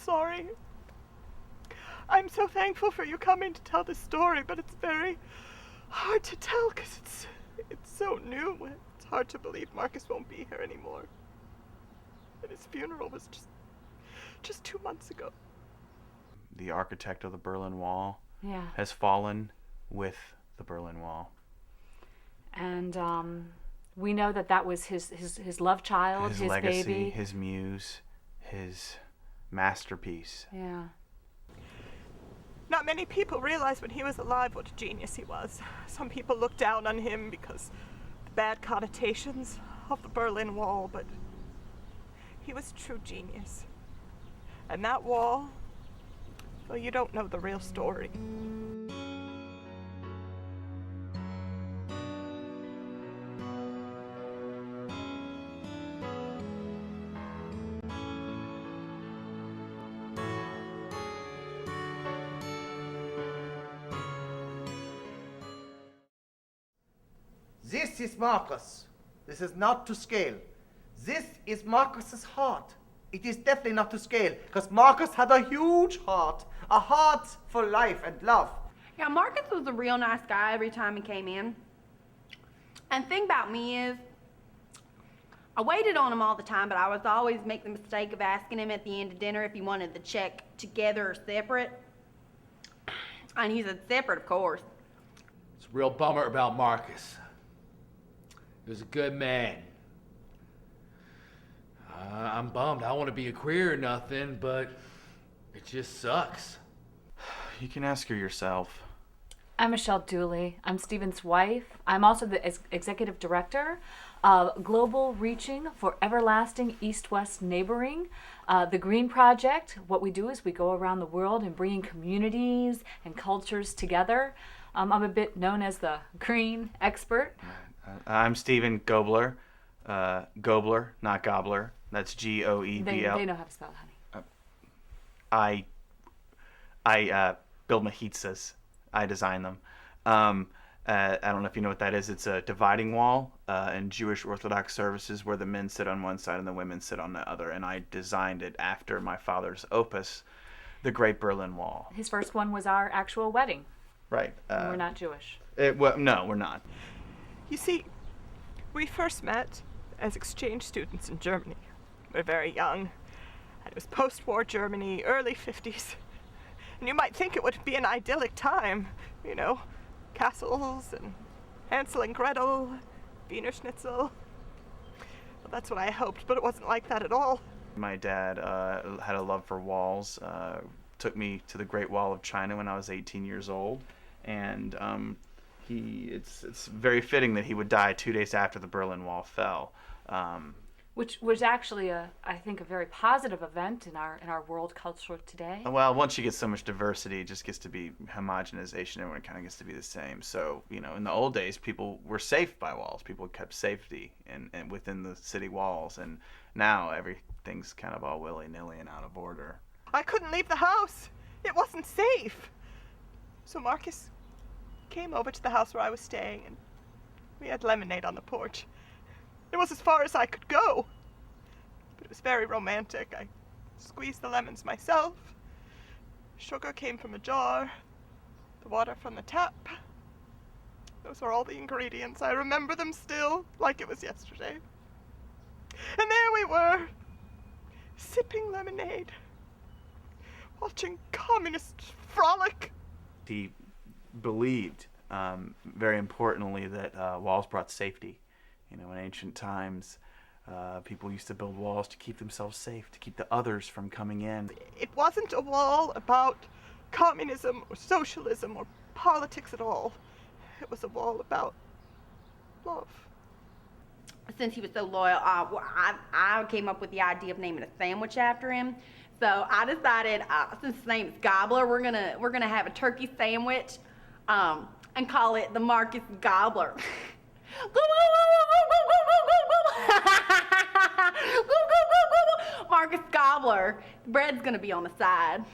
sorry. I'm so thankful for you coming to tell this story, but it's very hard to tell because it's so new. It's hard to believe Marcus won't be here anymore. And his funeral was just 2 months ago. The architect of the Berlin Wall Yeah. has fallen with the Berlin Wall. And we know that was his love child, his legacy, baby. his muse, his masterpiece. Yeah. Not many people realized when he was alive what a genius he was. Some people looked down on him because of the bad connotations of the Berlin Wall, but he was a true genius. And that wall, well, you don't know the real story. This is Marcus. This is not to scale. This is Marcus's heart. It is definitely not to scale, because Marcus had a huge heart. A heart for life and love. Yeah, Marcus was a real nice guy every time he came in. And the thing about me is, I waited on him all the time, but I was always make the mistake of asking him at the end of dinner if he wanted the check together or separate. And he said separate, of course. It's a real bummer about Marcus. He was a good man. I'm bummed. I don't want to be a queer or nothing, but it just sucks. You can ask her yourself. I'm Michelle Dooley. I'm Stephen's wife. I'm also the executive director of Global Reaching for Everlasting East-West Neighboring. The Green Project, what we do is we go around the world and bring communities and cultures together. I'm a bit known as the green expert. I'm Stephen Goebler. Goebler, not Gobbler. That's Goebl. They know how to spell it, honey. I build mahitzas. I design them. I don't know if you know what that is. It's a dividing wall in Jewish Orthodox services where the men sit on one side and the women sit on the other. And I designed it after my father's opus, the Great Berlin Wall. His first one was our actual wedding. Right. And we're not Jewish. No, we're not. You see, we first met as exchange students in Germany. We were very young. And it was post-war Germany, early 50s. And you might think it would be an idyllic time, you know, castles and Hansel and Gretel, Wiener Schnitzel. Well, that's what I hoped, but it wasn't like that at all. My dad had a love for walls, took me to the Great Wall of China when I was 18 years old, and it's very fitting that he would die 2 days after the Berlin Wall fell. Which was actually, I think, a very positive event in our world culture today. Well, once you get so much diversity, it just gets to be homogenization. Everyone kind of gets to be the same. So, you know, in the old days, people were safe by walls. People kept safety and within the city walls. And now everything's kind of all willy-nilly and out of order. I couldn't leave the house. It wasn't safe. So Marcus came over to the house where I was staying, and we had lemonade on the porch. It was as far as I could go, but it was very romantic. I squeezed the lemons myself. Sugar came from a jar, the water from the tap. Those were all the ingredients. I remember them still, like it was yesterday. And there we were, sipping lemonade, watching communists frolic. He believed, very importantly, that walls brought safety. You know, in ancient times, people used to build walls to keep themselves safe, to keep the others from coming in. It wasn't a wall about communism or socialism or politics at all. It was a wall about love. Since he was so loyal, I came up with the idea of naming a sandwich after him. So I decided, since his name is Goebler, we're gonna have a turkey sandwich, and call it the Marcus Goebler. Marcus Goebler. The bread's gonna be on the side.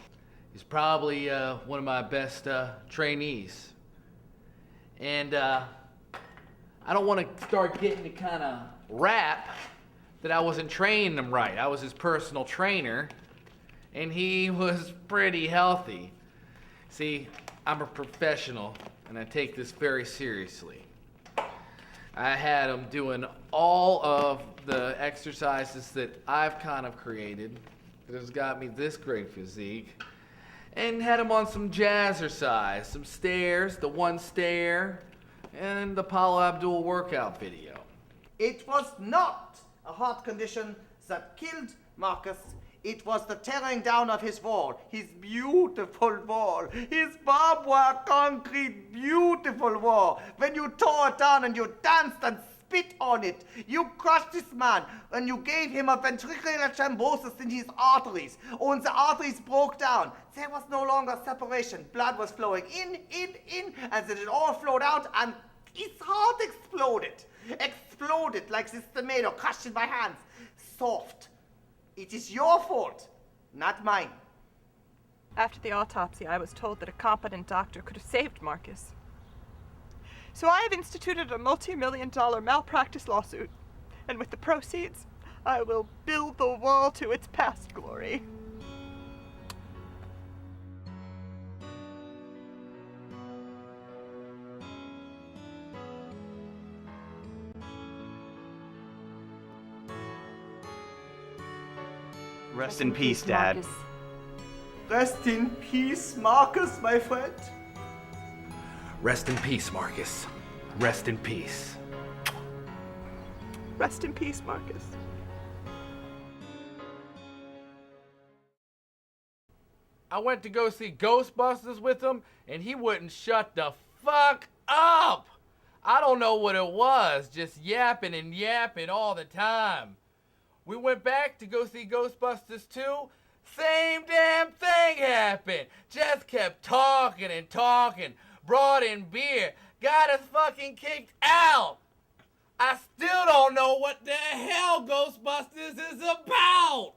He's probably one of my best trainees. And I don't want to start getting to kind of rap that I wasn't training him right. I was his personal trainer. and he was pretty healthy. See, I'm a professional, and I take this very seriously. I had him doing all of the exercises that I've kind of created that has got me this great physique, and had him on some jazzercise, some stairs, the one stair, and the Paula Abdul workout video. It was not a heart condition that killed Marcus. It was the tearing down of his wall, his beautiful wall, his barbed wire concrete beautiful wall. When you tore it down and you danced and spit on it, you crushed this man and you gave him a ventricular thrombosis in his arteries. And the arteries broke down. There was no longer separation. Blood was flowing in, and then it all flowed out and his heart exploded. Exploded like this tomato crushed in my hands. Soft. It is your fault, not mine. After the autopsy, I was told that a competent doctor could have saved Marcus. So I have instituted a multi-million-dollar malpractice lawsuit, and with the proceeds, I will build the wall to its past glory. Rest in peace, Dad. Marcus. Rest in peace, Marcus, my friend. Rest in peace, Marcus. Rest in peace. Rest in peace, Marcus. I went to go see Ghostbusters with him, and he wouldn't shut the fuck up. I don't know what it was, just yapping and yapping all the time. We went back to go see Ghostbusters 2. Same damn thing happened. Just kept talking and talking. Brought in beer. Got us fucking kicked out. I still don't know what the hell Ghostbusters is about.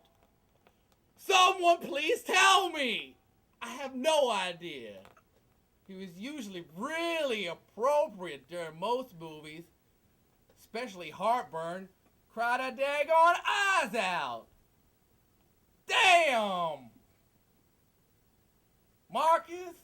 Someone please tell me. I have no idea. He was usually really appropriate during most movies, especially Heartburn. Cried a daggone eyes out. Damn! Marcus?